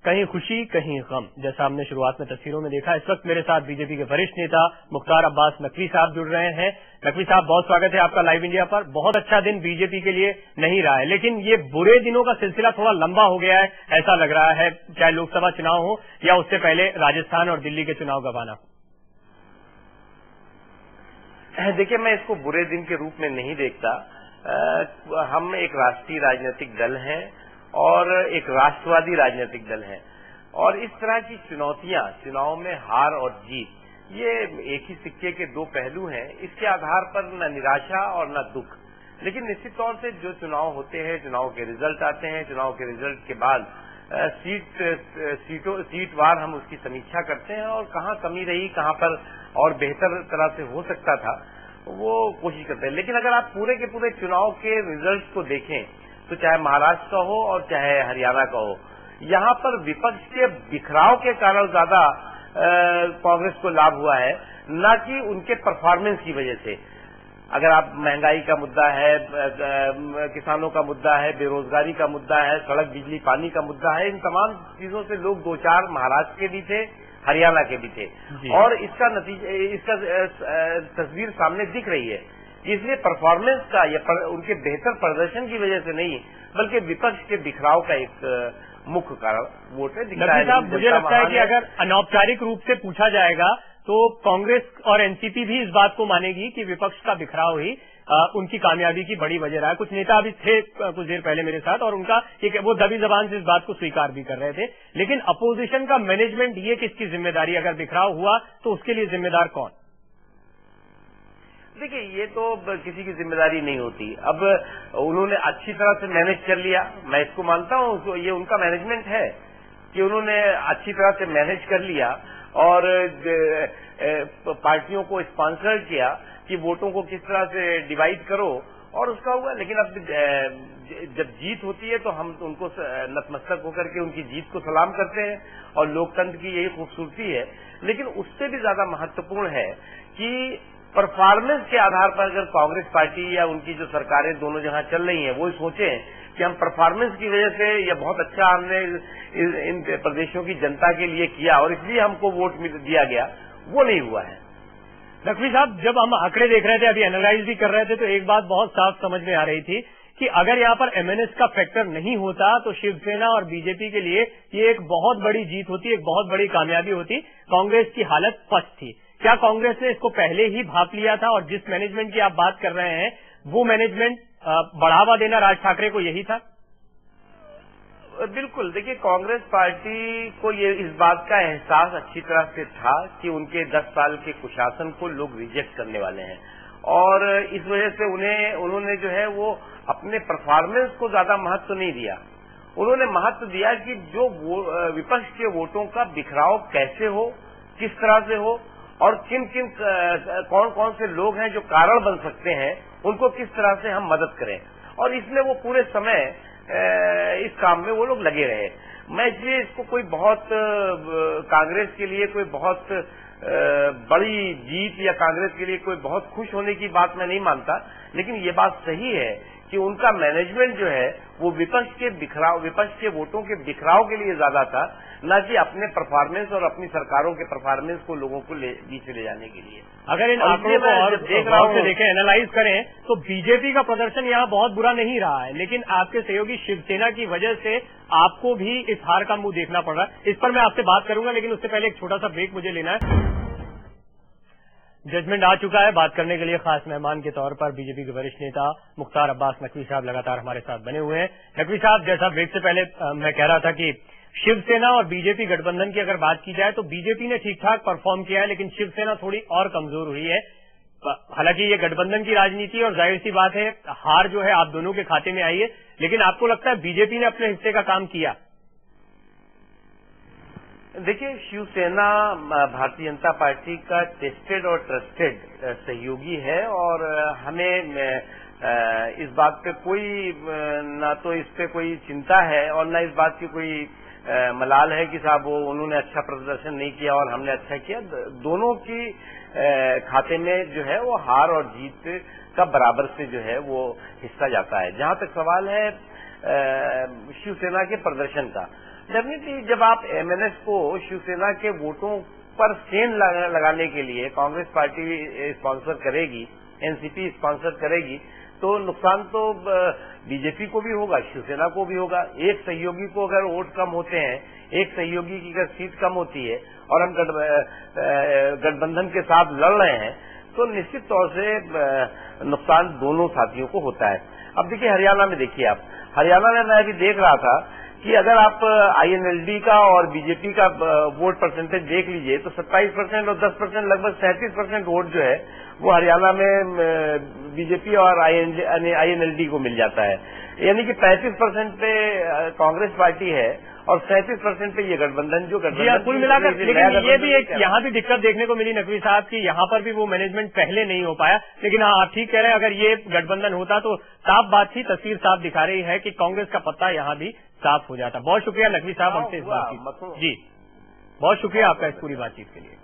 कहीं खुशी कहीं गम, जैसा हमने शुरुआत में तस्वीरों में देखा। इस वक्त मेरे साथ बीजेपी के वरिष्ठ नेता मुख्तार अब्बास नकवी साहब जुड़ रहे हैं। नकवी साहब, बहुत स्वागत है आपका लाइव इंडिया पर। बहुत अच्छा दिन बीजेपी के लिए नहीं रहा है, लेकिन ये बुरे दिनों का सिलसिला थोड़ा लंबा हो गया है, ऐसा लग रहा है, चाहे लोकसभा चुनाव हो या उससे पहले राजस्थान और दिल्ली के चुनाव गंवाना। देखिए, मैं इसको बुरे दिन के रूप में नहीं देखता। हम एक राष्ट्रीय राजनीतिक दल हैं और एक राष्ट्रवादी राजनीतिक दल है, और इस तरह की चुनौतियां, चुनाव में हार और जीत, ये एक ही सिक्के के दो पहलू हैं। इसके आधार पर न निराशा और न दुख, लेकिन निश्चित तौर से जो चुनाव होते हैं, चुनाव के रिजल्ट आते हैं, चुनाव के रिजल्ट के बाद सीटवार हम उसकी समीक्षा करते हैं और कहाँ कमी रही, कहाँ पर और बेहतर तरह से हो सकता था, वो कोशिश करते हैं। लेकिन अगर आप पूरे के पूरे चुनाव के रिजल्ट को देखें, तो चाहे महाराष्ट्र का हो और चाहे हरियाणा का हो, यहाँ पर विपक्ष के बिखराव के कारण ज्यादा कांग्रेस को लाभ हुआ है, न कि उनके परफॉर्मेंस की वजह से। अगर आप महंगाई का मुद्दा है, किसानों का मुद्दा है, बेरोजगारी का मुद्दा है, सड़क बिजली पानी का मुद्दा है, इन तमाम चीजों से लोग दो चार महाराष्ट्र के भी थे, हरियाणा के भी थे, और इसका नतीजा, इसका तस्वीर सामने दिख रही है। इसलिए परफॉर्मेंस का या उनके बेहतर प्रदर्शन की वजह से नहीं, बल्कि विपक्ष के बिखराव का एक मुख्य कारण वोट है। मुझे लगता है कि अगर अनौपचारिक रूप से पूछा जाएगा तो कांग्रेस और एनसीपी भी इस बात को मानेगी कि विपक्ष का बिखराव ही उनकी कामयाबी की बड़ी वजह रहा है। कुछ नेता अभी थे कुछ देर पहले मेरे साथ, और उनका वो दबी जबान से इस बात को स्वीकार भी कर रहे थे। लेकिन अपोजिशन का मैनेजमेंट, ये किसकी जिम्मेदारी? अगर बिखराव हुआ तो उसके लिए जिम्मेदार कौन? देखिए, ये तो किसी की जिम्मेदारी नहीं होती। अब उन्होंने अच्छी तरह से मैनेज कर लिया, मैं इसको मानता हूँ, ये उनका मैनेजमेंट है कि उन्होंने अच्छी तरह से मैनेज कर लिया और पार्टियों को स्पॉन्सर किया कि वोटों को किस तरह से डिवाइड करो, और उसका हुआ। लेकिन अब जब जीत होती है तो हम उनको नतमस्तक होकर के उनकी जीत को सलाम करते हैं, और लोकतंत्र की यही खूबसूरती है। लेकिन उससे भी ज्यादा महत्वपूर्ण है कि परफॉर्मेंस के आधार पर अगर कांग्रेस पार्टी या उनकी जो सरकारें दोनों जहां चल रही हैं, वो सोचें कि हम परफॉर्मेंस की वजह से या बहुत अच्छा हमने इन प्रदेशों की जनता के लिए किया और इसलिए हमको वोट दिया गया, वो नहीं हुआ है। नकवी साहब, जब हम आंकड़े देख रहे थे, अभी एनालाइज भी कर रहे थे, तो एक बात बहुत साफ समझ में आ रही थी कि अगर यहाँ पर एमएनएस का फैक्टर नहीं होता तो शिवसेना और बीजेपी के लिए ये एक बहुत बड़ी जीत होती, एक बहुत बड़ी कामयाबी होती। कांग्रेस की हालत पस्त थी। क्या कांग्रेस ने इसको पहले ही भांप लिया था, और जिस मैनेजमेंट की आप बात कर रहे हैं वो मैनेजमेंट बढ़ावा देना राज ठाकरे को यही था? बिल्कुल। देखिए, कांग्रेस पार्टी को ये इस बात का एहसास अच्छी तरह से था कि उनके 10 साल के कुशासन को लोग रिजेक्ट करने वाले हैं, और इस वजह से उन्होंने जो है वो अपने परफॉर्मेंस को ज्यादा महत्व नहीं दिया। उन्होंने महत्व दिया कि जो विपक्ष के वोटों का बिखराव कैसे हो, किस तरह से हो, और कौन कौन से लोग हैं जो कारण बन सकते हैं, उनको किस तरह से हम मदद करें, और इसलिए वो पूरे समय इस काम में वो लोग लगे रहे। मैं इसलिए इसको कोई बहुत कांग्रेस के लिए कोई बहुत बड़ी जीत या कांग्रेस के लिए कोई बहुत खुश होने की बात मैं नहीं मानता। लेकिन ये बात सही है कि उनका मैनेजमेंट जो है वो विपक्ष के वोटों के बिखराव के लिए ज्यादा था, न कि अपने परफॉर्मेंस और अपनी सरकारों के परफॉर्मेंस को लोगों को बीच ले जाने के लिए। अगर इन आंकड़ों को और गौर से देखें, एनालाइज करें, तो बीजेपी का प्रदर्शन यहाँ बहुत बुरा नहीं रहा है, लेकिन आपके सहयोगी शिवसेना की वजह से आपको भी इस हार का मुंह देखना पड़ रहा है। इस पर मैं आपसे बात करूंगा, लेकिन उससे पहले एक छोटा सा ब्रेक मुझे लेना है। जजमेंट आ चुका है। बात करने के लिए खास मेहमान के तौर पर बीजेपी के वरिष्ठ नेता मुख्तार अब्बास नकवी साहब लगातार हमारे साथ बने हुए हैं। नकवी साहब, जैसा ब्रेक से पहले मैं कह रहा था कि शिवसेना और बीजेपी गठबंधन की अगर बात की जाए तो बीजेपी ने ठीक ठाक परफॉर्म किया है, लेकिन शिवसेना थोड़ी और कमजोर हुई है। हालांकि ये गठबंधन की राजनीति और जाहिर सी बात है, हार जो है आप दोनों के खाते में आई है, लेकिन आपको लगता है बीजेपी ने अपने हिस्से का काम किया? देखिए, शिवसेना भारतीय जनता पार्टी का टेस्टेड और ट्रस्टेड सहयोगी है, और हमें इस बात पे कोई ना तो इस पे कोई चिंता है और ना इस बात की कोई मलाल है कि साहब उन्होंने अच्छा प्रदर्शन नहीं किया और हमने अच्छा किया। दोनों की खाते में जो है वो हार और जीत का बराबर से जो है वो हिस्सा जाता है। जहां तक सवाल है शिवसेना के प्रदर्शन का, डेफिनेटली जब आप एमएनएस को शिवसेना के वोटों पर सेन लगाने के लिए कांग्रेस पार्टी स्पॉन्सर करेगी, एनसीपी स्पॉन्सर करेगी, तो नुकसान तो बीजेपी को भी होगा, शिवसेना को भी होगा। एक सहयोगी को अगर वोट कम होते हैं, एक सहयोगी की अगर सीट कम होती है और हम गठबंधन के साथ लड़ रहे हैं, तो निश्चित तौर से नुकसान दोनों साथियों को होता है। अब देखिए हरियाणा में, देखिए आप हरियाणा में मैं अभी देख रहा था कि अगर आप आईएनएलडी का और बीजेपी का वोट परसेंटेज देख लीजिए तो 27% और 10%, लगभग 37% वोट जो है वो हरियाणा में बीजेपी और आईएनएलडी को मिल जाता है। यानी कि 35% पे कांग्रेस पार्टी है और 37% पे ये गठबंधन जो गठबंधन कुल मिलाकर। लेकिन ये भी एक यहाँ भी दिक्कत देखने को मिली नकवी साहब की, यहाँ पर भी वो मैनेजमेंट पहले नहीं हो पाया। लेकिन हाँ, आप ठीक कह रहे हैं, अगर ये गठबंधन होता तो साफ बात थी, तस्वीर साफ दिखा रही है कि कांग्रेस का पत्ता यहाँ भी साफ हो जाता। बहुत शुक्रिया नकवी साहब हमसे इस बातचीत। जी, बहुत शुक्रिया आपका इस पूरी बातचीत के लिए।